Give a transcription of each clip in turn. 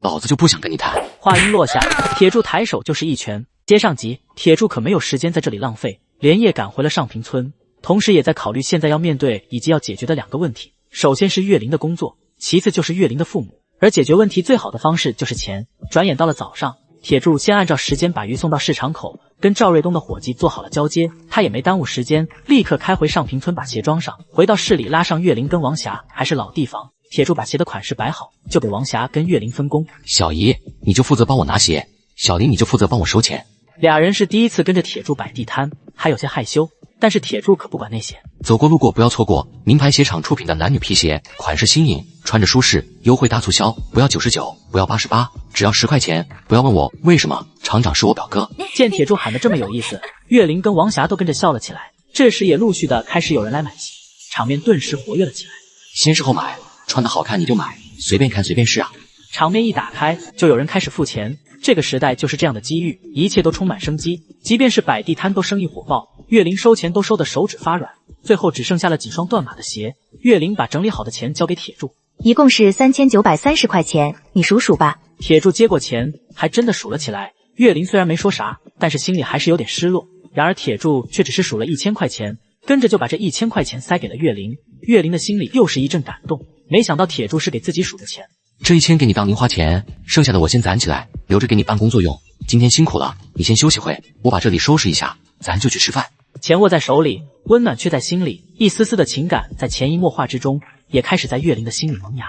老子就不想跟你谈。话音落下，铁柱抬手就是一拳。接上集，铁柱可没有时间在这里浪费，连夜赶回了上平村，同时也在考虑现在要面对以及要解决的2个问题。首先是岳灵的工作，其次就是岳灵的父母。而解决问题最好的方式就是钱。转眼到了早上，铁柱先按照时间把鱼送到市场口，跟赵瑞东的伙计做好了交接。他也没耽误时间，立刻开回上平村把鞋装上，回到市里拉上岳灵跟王霞。还是老地方，铁柱把鞋的款式摆好，就给王霞跟岳灵分工。小姨，你就负责帮我拿鞋，小林你就负责帮我收钱。俩人是第一次跟着铁柱摆地摊，还有些害羞，但是铁柱可不管那些。走过路过不要错过名牌鞋厂出品的男女皮鞋，款式新颖，穿着舒适，优惠大促销，不要99，不要88，只要10块钱。不要问我为什么，厂长是我表哥。见铁柱喊得这么有意思，岳灵跟王霞都跟着笑了起来。这时也陆续的开始有人来买鞋，场面顿时活跃了起来。先试后买，穿得好看你就买，随便看随便试啊。场面一打开，就有人开始付钱。这个时代就是这样的机遇，一切都充满生机，即便是摆地摊都生意火爆。岳灵收钱都收得手指发软，最后只剩下了几双断码的鞋。岳灵把整理好的钱交给铁柱，一共是3930块钱，你数数吧。铁柱接过钱，还真的数了起来。岳灵虽然没说啥，但是心里还是有点失落。然而铁柱却只是数了1000块钱，跟着就把这1000块钱塞给了岳灵。岳灵的心里又是一阵感动，没想到铁柱是给自己数的钱。这1000给你当零花钱，剩下的我先攒起来，留着给你办工作用。今天辛苦了，你先休息会，我把这里收拾一下，咱就去吃饭。钱握在手里，温暖却在心里，一丝丝的情感在潜移默化之中，也开始在岳灵的心里萌芽。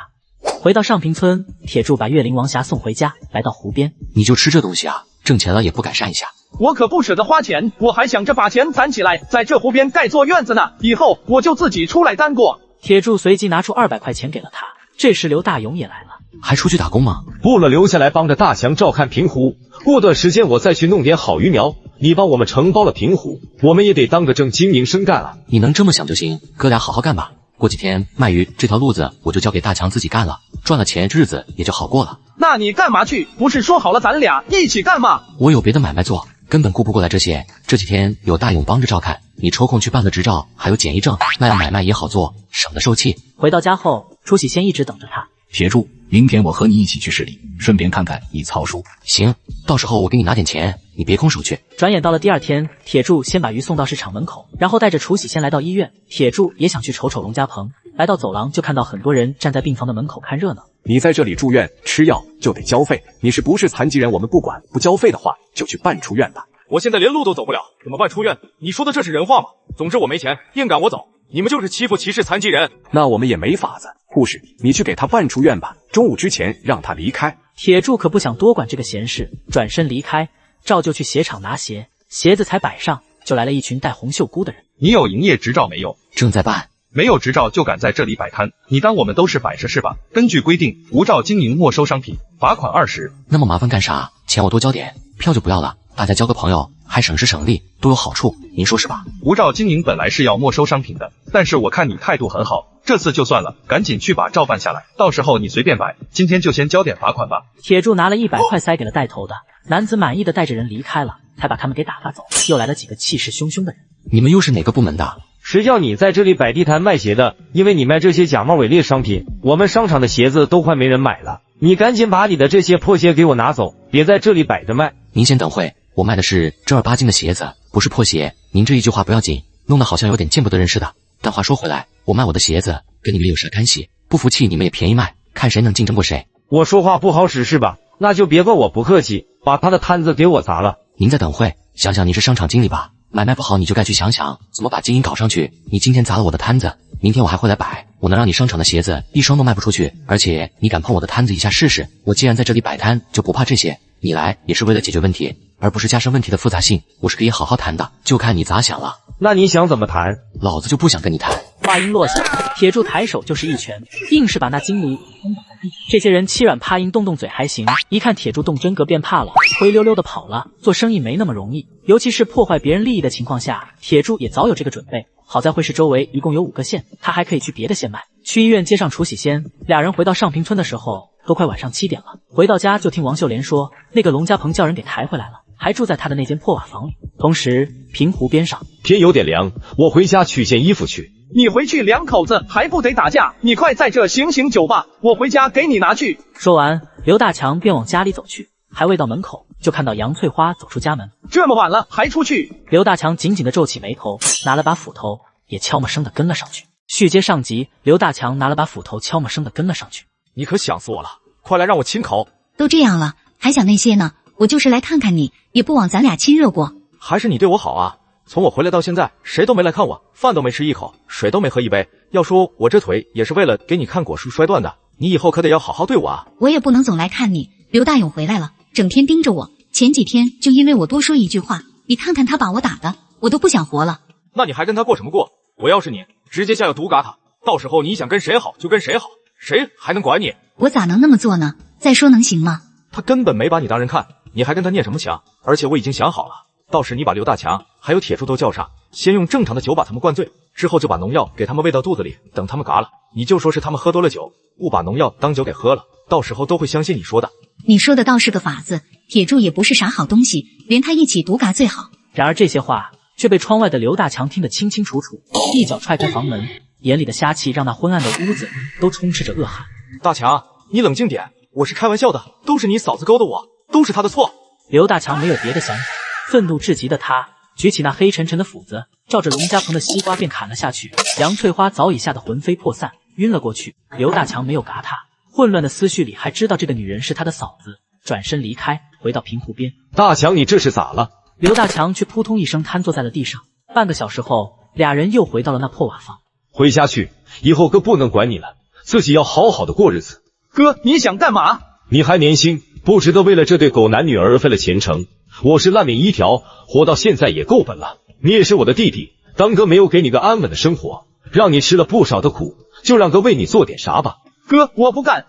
回到上平村，铁柱把岳灵、王霞送回家，来到湖边。你就吃这东西啊？挣钱了也不改善一下？我可不舍得花钱，我还想着把钱攒起来，在这湖边盖座院子呢，以后我就自己出来单过。铁柱随即拿出200块钱给了他。这时刘大勇也来了。还出去打工吗？不了，留下来帮着大强照看平湖，过段时间我再去弄点好鱼苗。你帮我们承包了平湖，我们也得当个正经营生干啊。你能这么想就行，哥俩好好干吧。过几天卖鱼这条路子我就交给大强自己干了，赚了钱日子也就好过了。那你干嘛去？不是说好了咱俩一起干吗？我有别的买卖做，根本顾不过来这些。这几天有大勇帮着照看，你抽空去办了执照还有检疫证，卖了买卖也好做，省得受气。回到家后，初喜先一直等着他。铁柱，明天我和你一起去市里，顺便看看你操书。行，到时候我给你拿点钱，你别空手去。转眼到了第2天，铁柱先把鱼送到市场门口，然后带着楚喜先来到医院。铁柱也想去瞅瞅龙家鹏，来到走廊就看到很多人站在病房的门口看热闹。你在这里住院吃药就得交费，你是不是残疾人我们不管，不交费的话就去办出院吧。我现在连路都走不了，怎么办出院？你说的这是人话吗？总之我没钱，硬赶我走，你们就是欺负歧视残疾人。那我们也没法子。护士，你去给他办出院吧，中午之前让他离开。铁柱可不想多管这个闲事，转身离开，照旧去鞋厂拿鞋。鞋子才摆上，就来了一群戴红袖箍的人。你有营业执照没有？正在办。没有执照就敢在这里摆摊，你当我们都是摆设是吧？根据规定，无照经营没收商品，罚款20。那么麻烦干啥？钱我多交点，票就不要了，大家交个朋友，还省时省力，都有好处，您说是吧？无照经营本来是要没收商品的，但是我看你态度很好，这次就算了，赶紧去把照办下来，到时候你随便摆，今天就先交点罚款吧。铁柱拿了100块塞给了带头的男子，满意的带着人离开了，才把他们给打发走。又来了几个气势汹汹的人。你们又是哪个部门的？谁叫你在这里摆地摊卖鞋的？因为你卖这些假冒伪劣商品，我们商场的鞋子都快没人买了。你赶紧把你的这些破鞋给我拿走，别在这里摆着卖。您先等会，我卖的是正儿八经的鞋子，不是破鞋。您这一句话不要紧，弄得好像有点见不得人似的。但话说回来，我卖我的鞋子跟你们有啥干系？不服气你们也便宜卖，看谁能竞争过谁。我说话不好使是吧？那就别怪我不客气，把他的摊子给我砸了。您再等会，想想你是商场经理吧，买卖不好你就该去想想怎么把经营搞上去。你今天砸了我的摊子，明天我还会来摆，我能让你商场的鞋子一双都卖不出去。而且你敢碰我的摊子一下试试？我既然在这里摆摊，就不怕这些。你来也是为了解决问题，而不是加深问题的复杂性。我是可以好好谈的，就看你咋想了。那你想怎么谈？老子就不想跟你谈。话音落下，铁柱抬手就是一拳，硬是把那经理轰倒在地。这些人欺软怕硬，动动嘴还行，一看铁柱动真格便怕了，灰溜溜的跑了。做生意没那么容易，尤其是破坏别人利益的情况下，铁柱也早有这个准备。好在会市周围一共有5个县，他还可以去别的县卖。去医院接上楚喜仙，俩人回到上平村的时候，都快晚上7点了。回到家就听王秀莲说，那个龙家鹏叫人给抬回来了，还住在他的那间破瓦房里。同时平湖边上，天有点凉，我回家取件衣服去。你回去两口子还不得打架？你快在这醒酒吧，我回家给你拿去。说完，刘大强便往家里走去，还未到门口，就看到杨翠花走出家门。这么晚了还出去？刘大强紧紧地皱起眉头，拿了把斧头，也悄没声地跟了上去。续接上集，刘大强拿了把斧头，悄没声地跟了上去。你可想死我了，快来让我亲口。都这样了，还想那些呢？我就是来看看你，也不枉咱俩亲热过。还是你对我好啊。从我回来到现在，谁都没来看我，饭都没吃一口，水都没喝一杯。要说我这腿也是为了给你看果树摔断的，你以后可得要好好对我啊。我也不能总来看你。刘大勇回来了，整天盯着我，前几天就因为我多说一句话，你看看他把我打的，我都不想活了。那你还跟他过什么过？我要是你，直接下药毒嘎他，到时候你想跟谁好就跟谁好，谁还能管你？我咋能那么做呢？再说能行吗？他根本没把你当人看，你还跟他念什么墙？而且我已经想好了，到时你把刘大强还有铁柱都叫上，先用正常的酒把他们灌醉，之后就把农药给他们喂到肚子里，等他们嘎了，你就说是他们喝多了酒，误把农药当酒给喝了，到时候都会相信你说的。你说的倒是个法子，铁柱也不是啥好东西，连他一起毒嘎最好。然而这些话却被窗外的刘大强听得清清楚楚，一脚踹开房门，眼里的杀气让那昏暗的屋子都充斥着恶寒。大强，你冷静点，我是开玩笑的，都是你嫂子勾的我，都是她的错。刘大强没有别的想法，愤怒至极的他举起那黑沉沉的斧子，照着龙家鹏的西瓜便砍了下去。杨翠花早已吓得魂飞魄散，晕了过去。刘大强没有嘎他，混乱的思绪里还知道这个女人是他的嫂子，转身离开，回到平湖边。大强，你这是咋了？刘大强却扑通一声瘫坐在了地上。半个小时后，俩人又回到了那破瓦房。回家去，以后哥不能管你了，自己要好好的过日子。哥，你想干嘛？你还年轻，不值得为了这对狗男女而废了前程。我是烂命一条，活到现在也够本了。你也是我的弟弟，当哥没有给你个安稳的生活，让你吃了不少的苦，就让哥为你做点啥吧。哥，我不干，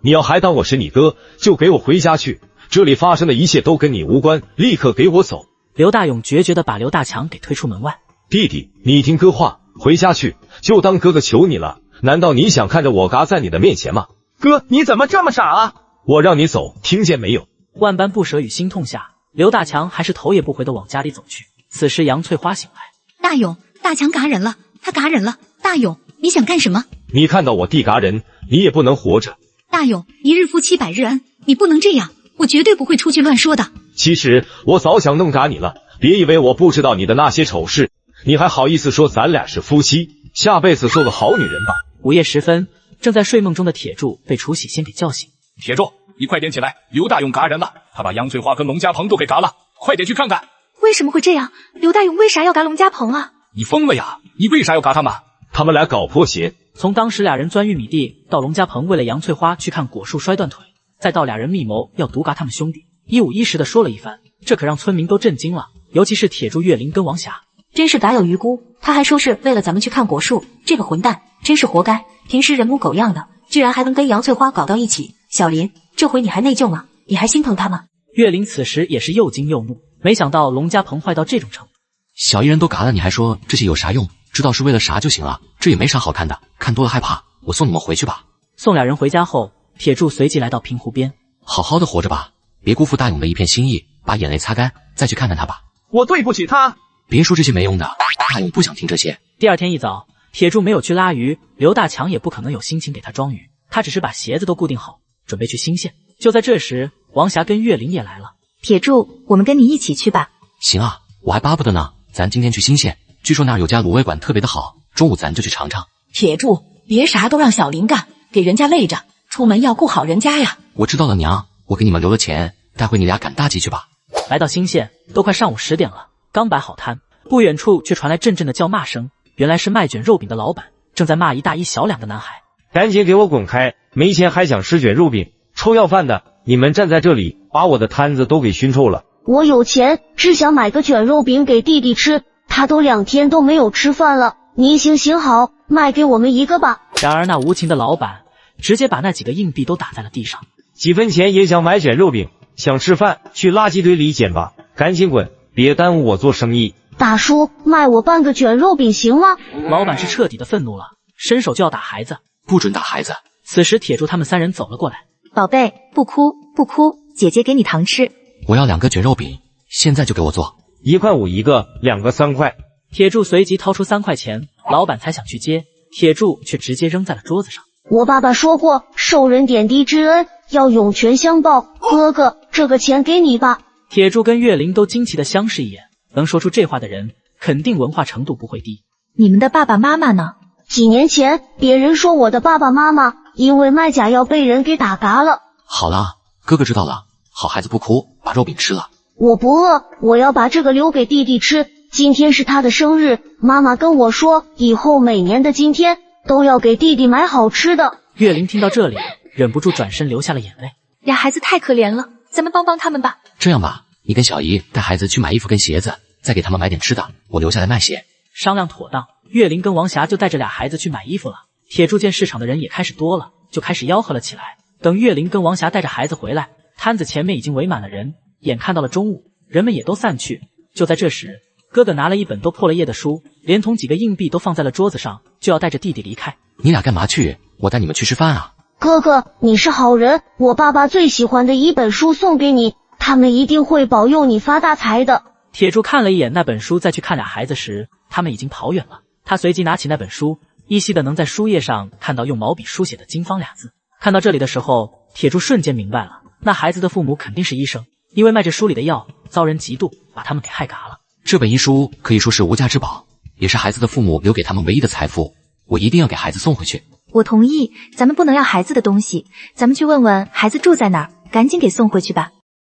你要还当我是你哥，就给我回家去，这里发生的一切都跟你无关，立刻给我走。刘大勇决绝地把刘大强给推出门外。弟弟，你听哥话，回家去，就当哥哥求你了。难道你想看着我嘎在你的面前吗？哥，你怎么这么傻啊？我让你走，听见没有？万般不舍与心痛下，刘大强还是头也不回地往家里走去。此时杨翠花醒来，大勇，大强嘎人了，他嘎人了。大勇，你想干什么？你看到我弟嘎人，你也不能活着。大勇，一日夫妻百日恩，你不能这样，我绝对不会出去乱说的。其实我早想弄嘎你了，别以为我不知道你的那些丑事，你还好意思说咱俩是夫妻？下辈子做个好女人吧。午夜时分，正在睡梦中的铁柱被楚喜仙给叫醒。铁柱，你快点起来，刘大勇嘎人了，他把杨翠花跟龙家鹏都给嘎了，快点去看看。为什么会这样？刘大勇为啥要嘎龙家鹏啊？你疯了呀？你为啥要嘎他们？他们俩搞破鞋。从当时俩人钻玉米地，到龙家鹏为了杨翠花去看果树摔断腿，再到俩人密谋要毒嘎他们兄弟，一五一十的说了一番，这可让村民都震惊了，尤其是铁柱、岳林跟王霞。真是嘎有余辜，他还说是为了咱们去看果树，这个混蛋真是活该，平时人模狗样的，居然还能跟杨翠花搞到一起。小林，这回你还内疚吗？你还心疼他吗？岳林此时也是又惊又怒，没想到龙家鹏坏到这种程度。小艺人都嘎了，你还说这些有啥用？知道是为了啥就行了，这也没啥好看的，看多了害怕。我送你们回去吧。送俩人回家后，铁柱随即来到平湖边，好好的活着吧，别辜负大勇的一片心意，把眼泪擦干，再去看看他吧。我对不起他。别说这些没用的，大勇不想听这些。第二天一早，铁柱没有去拉鱼，刘大强也不可能有心情给他装鱼，他只是把鞋子都固定好，准备去新县。就在这时，王霞跟岳林也来了。铁柱，我们跟你一起去吧。行啊，我还巴不得呢。咱今天去新县，据说那儿有家卤味馆特别的好，中午咱就去尝尝。铁柱，别啥都让小林干，给人家累着，出门要顾好人家呀。我知道了，娘，我给你们留了钱，带回你俩赶大集去吧。来到新县，都快上午10点了，刚摆好摊，不远处却传来阵阵的叫骂声，原来是卖卷肉饼的老板正在骂一大一小两个男孩。赶紧给我滚开，没钱还想吃卷肉饼，臭要饭的，你们站在这里把我的摊子都给熏臭了。我有钱，只想买个卷肉饼给弟弟吃，他都2天都没有吃饭了，你行好，卖给我们一个吧。然而那无情的老板直接把那几个硬币都打在了地上。几分钱也想买卷肉饼，想吃饭去垃圾堆里捡吧，赶紧滚，别耽误我做生意。大叔，卖我半个卷肉饼行吗？老板是彻底的愤怒了，伸手就要打孩子。不准打孩子。此时铁柱他们3人走了过来。宝贝，不哭不哭，姐姐给你糖吃。我要2个卷肉饼，现在就给我做。1块5一个，2个3块。铁柱随即掏出3块钱，老板才想去接，铁柱却直接扔在了桌子上。我爸爸说过，受人点滴之恩要涌泉相报。哥哥，这个钱给你吧。铁柱跟月灵都惊奇的相视一眼，能说出这话的人，肯定文化程度不会低。你们的爸爸妈妈呢？几年前，别人说我的爸爸妈妈因为卖假药被人给打嘎了。好了，哥哥知道了，好孩子不哭，把肉饼吃了。我不饿，我要把这个留给弟弟吃。今天是他的生日，妈妈跟我说，以后每年的今天都要给弟弟买好吃的。月灵听到这里，忍不住转身流下了眼泪。俩孩子太可怜了，咱们帮帮他们吧。这样吧，你跟小姨带孩子去买衣服跟鞋子，再给他们买点吃的，我留下来卖鞋。商量妥当，月灵跟王霞就带着俩孩子去买衣服了。铁柱见市场的人也开始多了，就开始吆喝了起来。等月灵跟王霞带着孩子回来，摊子前面已经围满了人，眼看到了中午，人们也都散去。就在这时，哥哥拿了一本都破了页的书，连同几个硬币都放在了桌子上，就要带着弟弟离开。你俩干嘛去？我带你们去吃饭啊。哥哥，你是好人，我爸爸最喜欢的一本书送给你，他们一定会保佑你发大财的。铁柱看了一眼那本书，再去看俩孩子时，他们已经跑远了。他随即拿起那本书，依稀的能在书页上看到用毛笔书写的金方俩字。看到这里的时候，铁柱瞬间明白了，那孩子的父母肯定是医生，因为卖着书里的药，遭人嫉妒，把他们给害嘎了。这本医书可以说是无价之宝，也是孩子的父母留给他们唯一的财富，我一定要给孩子送回去。我同意，咱们不能要孩子的东西，咱们去问问孩子住在哪儿，赶紧给送回去吧。